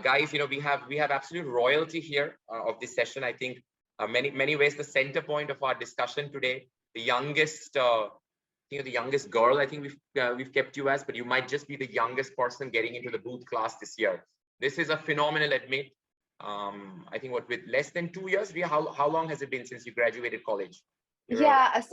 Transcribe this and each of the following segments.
Guys, we have absolute royalty here of this session. I think many ways the center point of our discussion today, the youngest, the youngest girl. I think we've kept you as, but you might just be the youngest person getting into the booth class this year. This is a phenomenal admit. I think with less than 2 years, how long has it been since you graduated college? So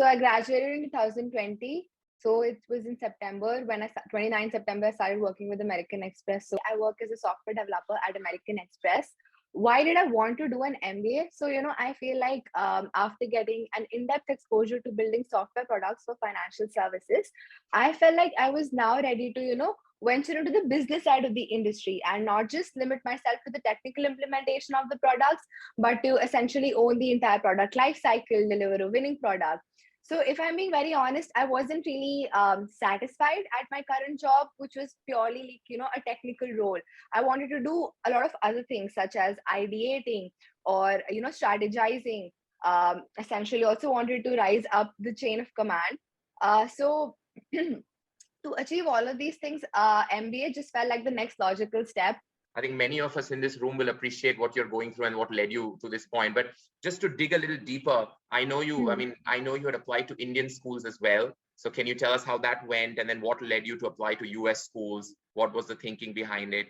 I graduated in 2020. So it was in September 29 September, I started working with American Express. So I work as a software developer at American Express. Why did I want to do an MBA? So, I feel like after getting an in-depth exposure to building software products for financial services, I felt like I was now ready to, venture into the business side of the industry and not just limit myself to the technical implementation of the products, but to essentially own the entire product life cycle, deliver a winning product. So if I'm being very honest, I wasn't really satisfied at my current job, which was purely a technical role. I wanted to do a lot of other things such as ideating or strategizing. Essentially, also wanted to rise up the chain of command. So to achieve all of these things, MBA just felt like the next logical step. I think many of us in this room will appreciate what you're going through and what led you to this point. But just to dig a little deeper, I know you had applied to Indian schools as well. So can you tell us how that went, and then what led you to apply to US schools? What was the thinking behind it?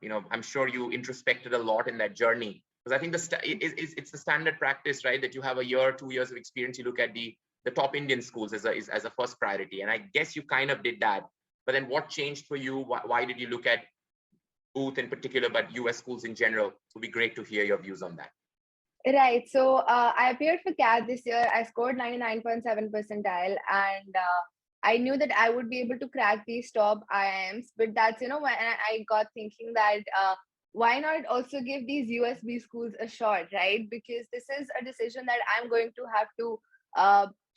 I'm sure you introspected a lot in that journey, because I think it's the standard practice, right? That you have a year, 2 years of experience, you look at the top Indian schools as a first priority. And I guess you kind of did that. But then what changed for you? Why did you look at Booth in particular, but US schools in general? It would be great to hear your views on that. Right. So I appeared for CAT this year. I scored 99.7 percentile, and I knew that I would be able to crack these top IIMs. But that's, when I got thinking that why not also give these USB schools a shot, right? Because this is a decision that I'm going to have to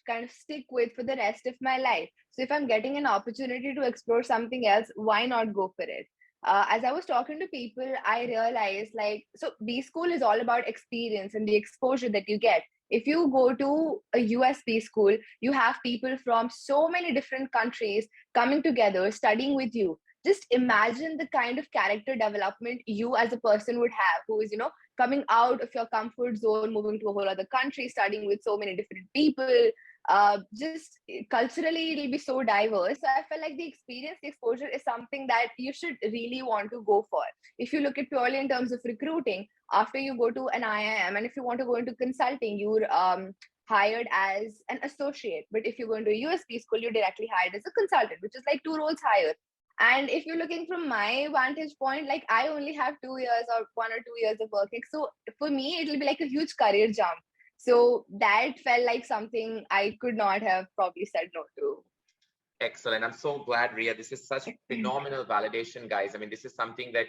kind of stick with for the rest of my life. So if I'm getting an opportunity to explore something else, why not go for it? As I was talking to people, I realized so B school is all about experience and the exposure that you get. If you go to a USB school, you have people from so many different countries coming together, studying with you. Just imagine the kind of character development you as a person would have, who is, coming out of your comfort zone, moving to a whole other country, studying with so many different people. Just culturally, it'll be so diverse. So I felt like the experience, the exposure is something that you should really want to go for. If you look at purely in terms of recruiting, after you go to an IIM, and if you want to go into consulting, you're hired as an associate. But if you go into a USB school, you're directly hired as a consultant, which is like 2 roles higher. And if you're looking from my vantage point, I only have 2 years or 1 or 2 years of working. So for me, it'll be like a huge career jump. So that felt like something I could not have probably said no to. Excellent. I'm so glad, Riya. This is such phenomenal validation, guys. I mean, this is something that,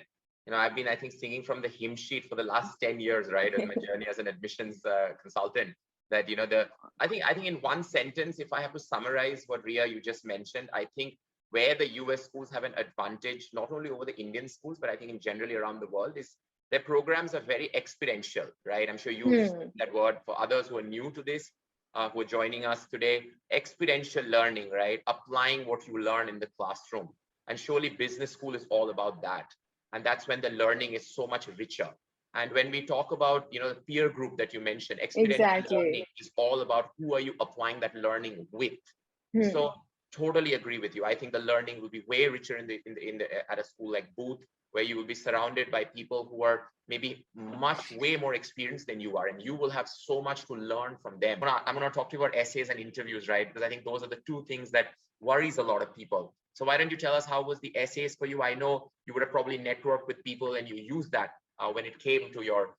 I've been, I think, singing from the hymn sheet for the last 10 years, right? In my journey as an admissions consultant, that, I think in one sentence, if I have to summarize what Riya, you just mentioned, I think where the US schools have an advantage, not only over the Indian schools, but I think in generally around the world, is their programs are very experiential, right? I'm sure you used that word. For others who are new to this, who are joining us today, experiential learning, right? Applying what you learn in the classroom. And surely business school is all about that. And that's when the learning is so much richer. And when we talk about, the peer group that you mentioned, experiential learning is all about who are you applying that learning with. So totally agree with you. I think the learning will be way richer at a school like Booth, where you will be surrounded by people who are maybe way more experienced than you are, and you will have so much to learn from them. I'm going to talk to you about essays and interviews, right? Because I think those are the 2 things that worries a lot of people. So why don't you tell us how was the essays for you? I know you would have probably networked with people and you used that when it came to your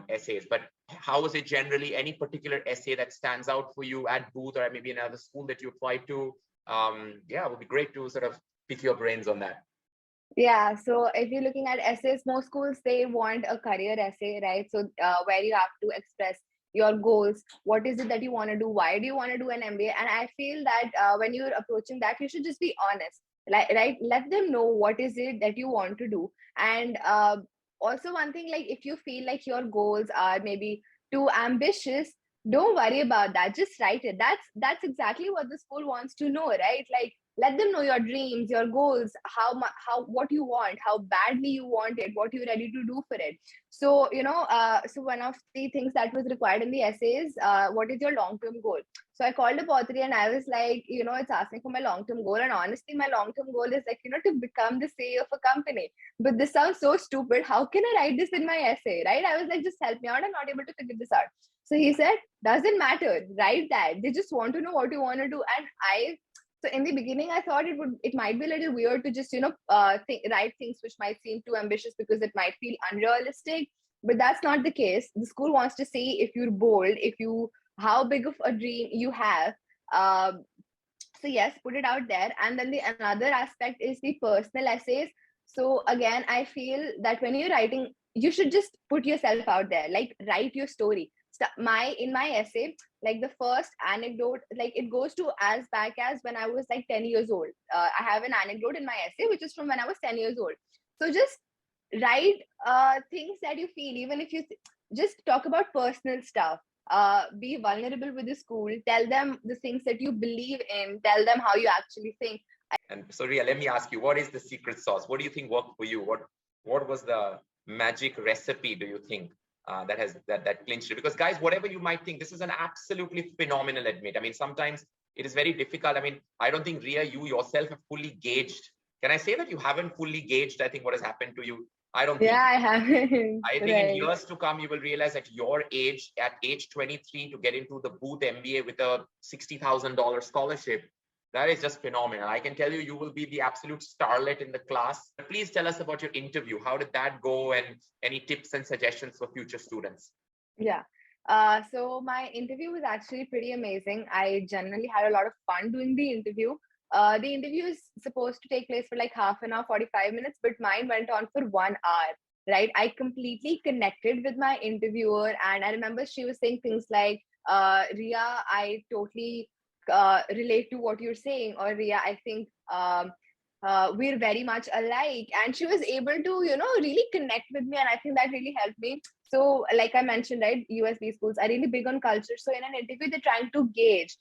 essays, but how was it generally? Any particular essay that stands out for you at Booth or maybe another school that you applied to? It would be great to sort of pick your brains on that. Yeah, so if you're looking at essays, most schools, they want a career essay, right? So where you have to express your goals, what is it that you want to do, why do you want to do an MBA? And I feel that when you're approaching that, you should just be honest, right? Let them know what is it that you want to do. And also one thing, if you feel like your goals are maybe too ambitious, don't worry about that. Just write it. That's exactly what the school wants to know, right? let them know your dreams, your goals, what you want, how badly you want it, what you're ready to do for it. So so one of the things that was required in the essay is, what is your long-term goal? So I called up Audrey and I was like, it's asking for my long-term goal, and honestly my long-term goal is like, to become the CEO of a company. But this sounds so stupid, how can I write this in my essay, right? I was like, just help me out, I'm not able to figure this out. So he said, doesn't matter, write that, they just want to know what you want to do. And so in the beginning, I thought it might be a little weird to just, write things which might seem too ambitious because it might feel unrealistic. But that's not the case. The school wants to see if you're bold, how big of a dream you have. So yes, put it out there. And then the another aspect is the personal essays. So again, I feel that when you're writing, you should just put yourself out there, like write your story. In my essay, like the first anecdote, like it goes to as back as when I was like 10 years old. I have an anecdote in my essay which is from when I was 10 years old. So just write things that you feel, even if you just talk about personal stuff. Be vulnerable with the school, tell them the things that you believe in, tell them how you actually think. And so Riya, let me ask you, what is the secret sauce? What do you think worked for you? What was the magic recipe, do you think, that clinched it? Because guys, whatever you might think, this is an absolutely phenomenal admit. I mean, sometimes it is very difficult. I mean, I don't think, Riya, you yourself have fully gauged. Can I say that you haven't fully gauged, I think, what has happened to you? I don't think. Yeah, I haven't. I think Right. in years to come, you will realize at your age, at age 23, to get into the Booth MBA with a $60,000 scholarship, that is just phenomenal. I can tell you, you will be the absolute starlet in the class. But please tell us about your interview. How did that go, and any tips and suggestions for future students? Yeah. So my interview was actually pretty amazing. I generally had a lot of fun doing the interview. The interview is supposed to take place for like half an hour, 45 minutes, but mine went on for 1 hour, right? I completely connected with my interviewer. And I remember she was saying things like, Riya, I totally relate to what you're saying, or Riya, I think we're very much alike. And she was able to, really connect with me. And I think that really helped me. So like I mentioned, right, USB schools are really big on culture. So in an interview, they're trying to gauge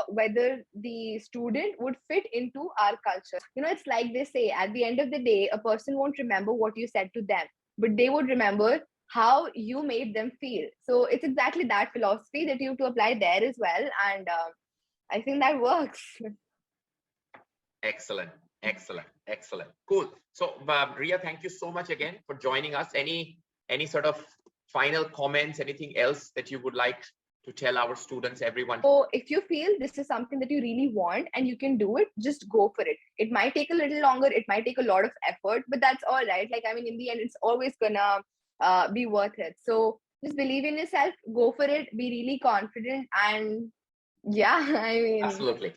whether the student would fit into our culture. It's like they say, at the end of the day, a person won't remember what you said to them, but they would remember how you made them feel. So it's exactly that philosophy that you have to apply there as well. And I think that works. Excellent. Cool. So Riya, thank you so much again for joining us. Any sort of final comments, anything else that you would like to tell our students, everyone? So if you feel this is something that you really want and you can do it, just go for it. It might take a little longer, it might take a lot of effort, but that's all right. Like, I mean, in the end, it's always gonna be worth it. So just believe in yourself, go for it, be really confident, and yeah, I mean, absolutely.